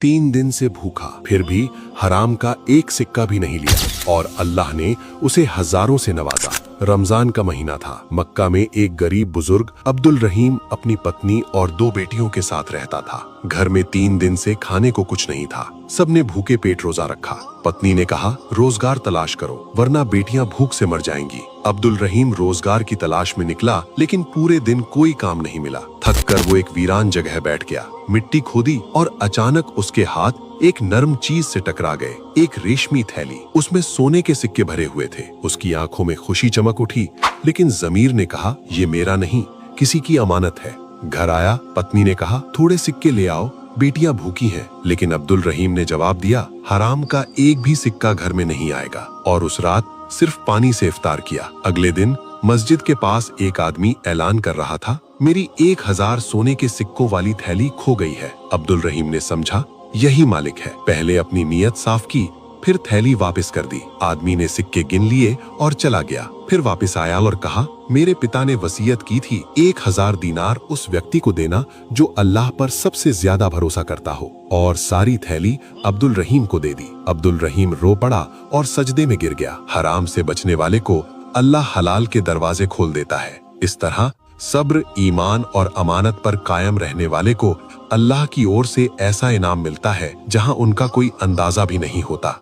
3 दिन से भूखा, फिर भी हराम का एक सिक्का भी नहीं लिया और अल्लाह ने उसे हजारों से नवाजा। रमजान का महीना था। मक्का में एक गरीब बुजुर्ग अब्दुल रहीम अपनी पत्नी और 2 बेटियों के साथ रहता था। घर में 3 दिन से खाने को कुछ नहीं था। सबने भूखे पेट रोजा रखा। पत्नी ने कहा, रोजगार तलाश करो वरना बेटियां भूख से मर जाएंगी। अब्दुल रहीम रोजगार की तलाश में निकला, लेकिन पूरे दिन कोई काम नहीं मिला। थक कर वो एक वीरान जगह बैठ गया। मिट्टी खोदी और अचानक उसके हाथ एक नरम चीज से टकरा गए। एक रेशमी थैली, उसमें सोने के सिक्के भरे हुए थे। उसकी आंखों में खुशी चमक उठी, लेकिन जमीर ने कहा, ये मेरा नहीं, किसी की अमानत है। घर आया, पत्नी ने कहा, थोड़े सिक्के ले आओ, बेटियां भूखी हैं। लेकिन अब्दुल रहीम ने जवाब दिया, हराम का एक भी सिक्का घर में नहीं आएगा। और उस रात सिर्फ पानी से इफ्तार किया। अगले दिन मस्जिद के पास एक आदमी ऐलान कर रहा था, मेरी 1000 सोने के सिक्कों वाली थैली खो गई है। अब्दुल रहीम ने समझा, यही मालिक है। पहले अपनी नीयत साफ की, फिर थैली वापस कर दी। आदमी ने सिक्के गिन लिए और चला गया। फिर वापस आया और कहा, मेरे पिता ने वसीयत की थी 1000 दीनार उस व्यक्ति को देना जो अल्लाह पर सबसे ज्यादा भरोसा करता हो। और सारी थैली अब्दुल रहीम को दे दी। अब्दुल रहीम रो पड़ा और सजदे में गिर गया। हराम से बचने वाले को अल्लाह हलाल के दरवाजे खोल देता है। इस तरह सब्र, ईमान और अमानत पर कायम रहने वाले को अल्लाह की ओर से ऐसा इनाम मिलता है जहां उनका कोई अंदाजा भी नहीं होता।